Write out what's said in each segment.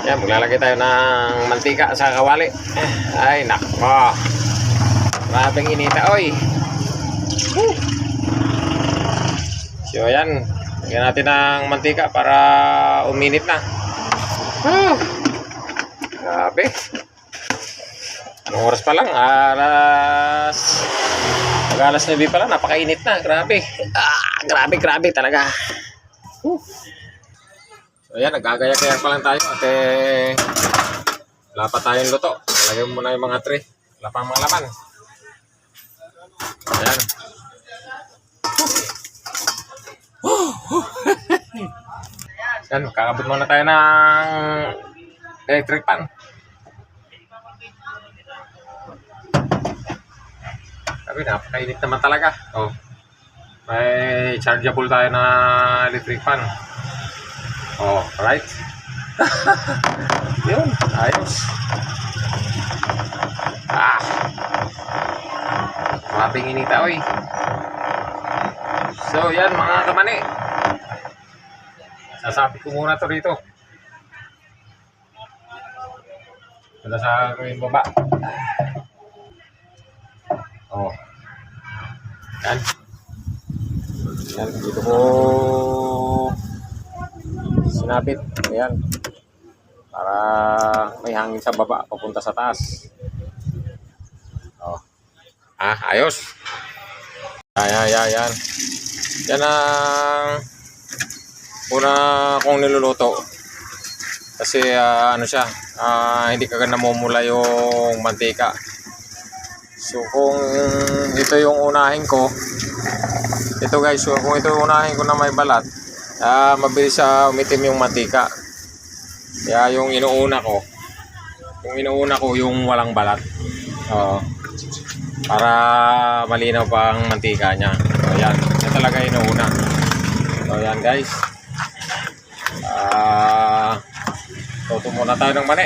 Yan, maglalagay tayo ng mantika sa kawali. Ay, nako. Maraming inita, oy. So, ayan. Lagyan natin ng mantika para uminit na. Grabe. Anong oras pa lang? Alas 9 pa lang. Napakainit na. Grabe. Grabe talaga. So, ayan. Nagagaya-gaya pa lang tayo. At wala pa tayong luto. Lagyan mo muna yung mga tray. Wala pang mga laman. Ayan. Yan, kakabit muna tayo ng electric pan. Sabi, napakainit naman talaga. Oh, may chargeable tayo na electric fan. Oh, right. Yun, ayos. Mabing inita, oy. So, yan mga kamani. Sasabi ko muna to rito. Wala sa yung baba. Oh. Yan. Yan, dito ko sinabit. Ayan. Para may hangin sa baba papunta sa taas. Oh. Ayos. Yan. Yan ang una kong niluluto. Kasi ano siya, hindi kagad namumula yung mantika. So kung ito yung unahin ko, ito guys, so kung ito yung unahin ko na may balat, mabilis umitim yung mantika. Kaya yung inuuna ko yung walang balat. Para malinaw pa ang mantika niya. So yan, yan talaga inuuna. So yan guys. Luto muna tayo ng mani.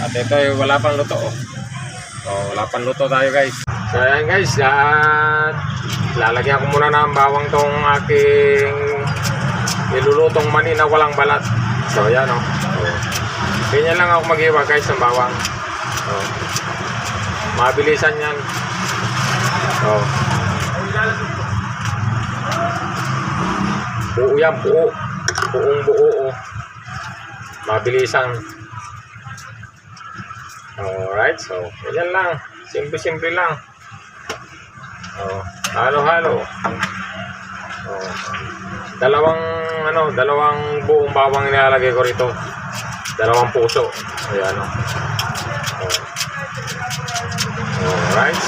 At ito ay wala pang luto. So wala pang luto tayo guys. So yan guys, lalagyan ko muna ng bawang tong aking nilulutong mani na walang balat. So yan o. Ganyan lang ako maghiwa guys ng bawang. So, mabilisan yan. So, buo yan, buo. Buong buo. Mabilisan. Alright, so, ganyan lang. Simple lang. Halo-halo. Dalawang buong bawang nilalagay ko rito. 2 puso. Ayan o. Alright.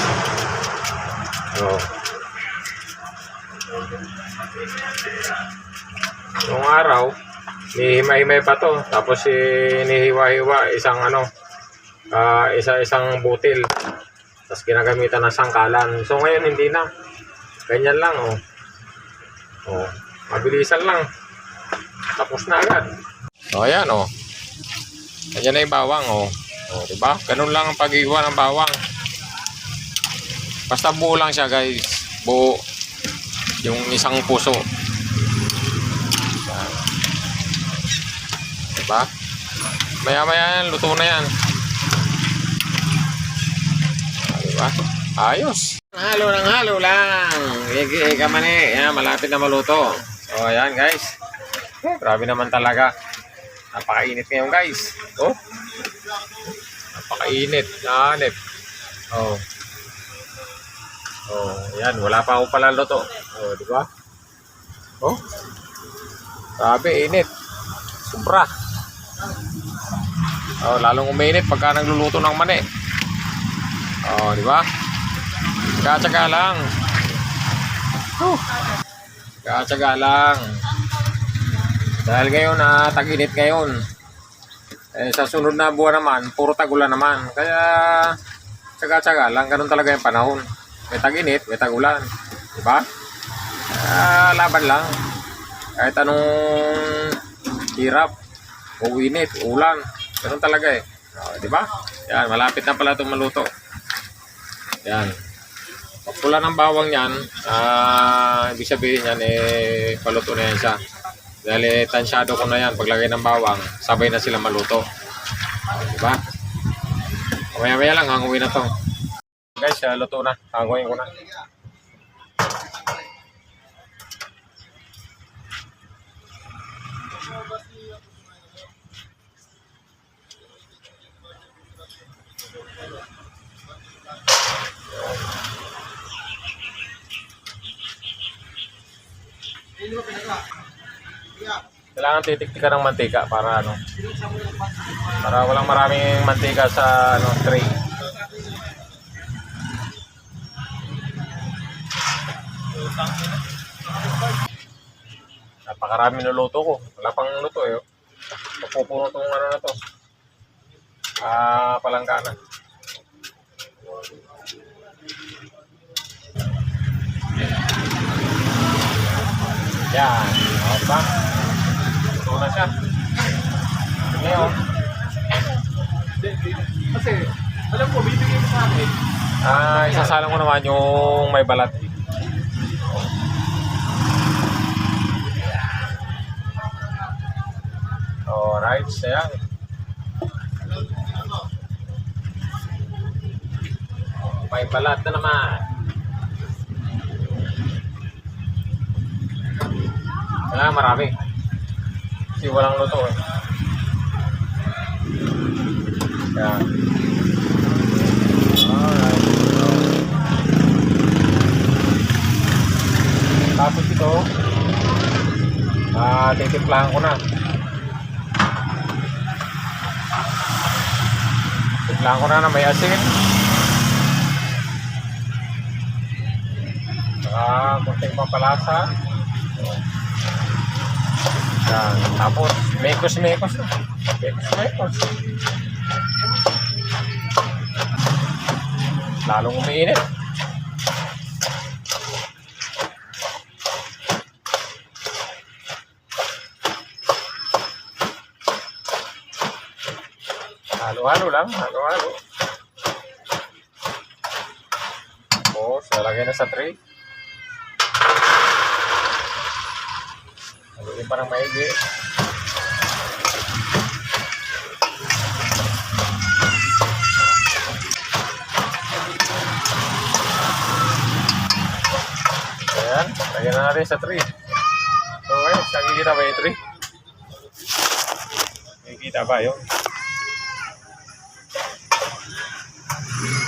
Noong araw, nihimay-himay pa to. Tapos inihiwa-hiwa isang isa-isang butil. Tapos ginagamitan ng sangkalan. So ngayon hindi na. Ganyan lang mabilisan lang. Tapos na agad. Ayan Ayan na yung bawang diba? Ganun lang ang pag-iwa ng bawang. Basta buo lang siya guys. Buo. Yung isang puso. Diba? Maya-maya yan, luto na yan. Diba? Ayos. Halo lang. Ika mani. Yan, malapit na maluto. So ayan guys. Grabe naman talaga. Napakainit ngayon guys. Napakainit. Nanip. Yan, wala pa ako pala luto. Di ba? Grabe, init. Sobra. Lalong uminit pagka nagluluto ng mani. Di ba? Tsaga-tsaga lang. Tsaga-tsaga lang. Dahil ngayon tag-init ngayon. Sa sunod na buwan naman, puro tag-ulan naman. Kaya tsaga-tsaga lang, ganun talaga yung panahon. May tag-init, may tag-ulan. Diba? Laban lang. Kahit anong hirap, o init, ulan, ganun talaga diba? Yan, malapit na pala itong maluto. Yan. Pag pula ng bawang yan, ibig sabihin yan, paluto na yan siya. Dahil tansyado ko na yan. Paglagay ng bawang, sabay na sila maluto. Diba? Maya-maya lang, hanguin na to. Guys, luto na. Hanguin ko na. Kailangan titik-tikan ng mantika para ano, para walang maraming mantika sa ano, tray. Napakarami nuluto ko. Wala pang luto eh. Mapupuno tong ano na to. Palangkanan. Yan. O, diba? Luto na siya. Ngayon. Kasi, alam ko, bibigay mo sa akin. Isasalang ko naman yung may balat. Alright, sayang. May balat na naman. Kailangan marami. Kasi walang luto eh. Yan. Alright. Tapos ito, titimplahan ko na. Timplahan ko na may asin. Kunting pampalasa. Yan. Tapos, mekos-mekos. Mekos-mekos. Lalong umiinit. Halo-halo lang. Halo-halo. Tapos, lalagay na sa tray. Haluin pa ng maigi. Ayan, lagyan na natin sa tray. So, ayun, nakikita ba yung tray? Nakikita ba yun?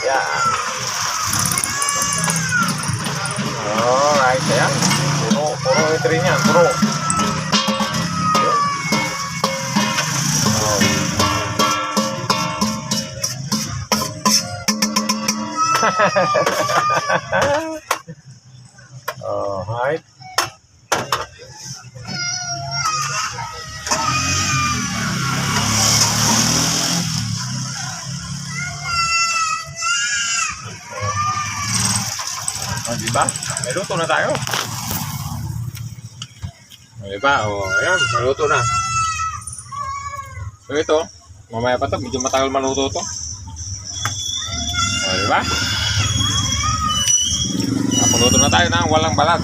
Yan. Alright, ayan. Puro yung tray niyan, puro. Alright. Diba? May luto na tayo. Diba? Ayan, maluto na. So ito, mamaya pa to, medyo matagal maluto to. Diba? Maluto na tayo na walang balat.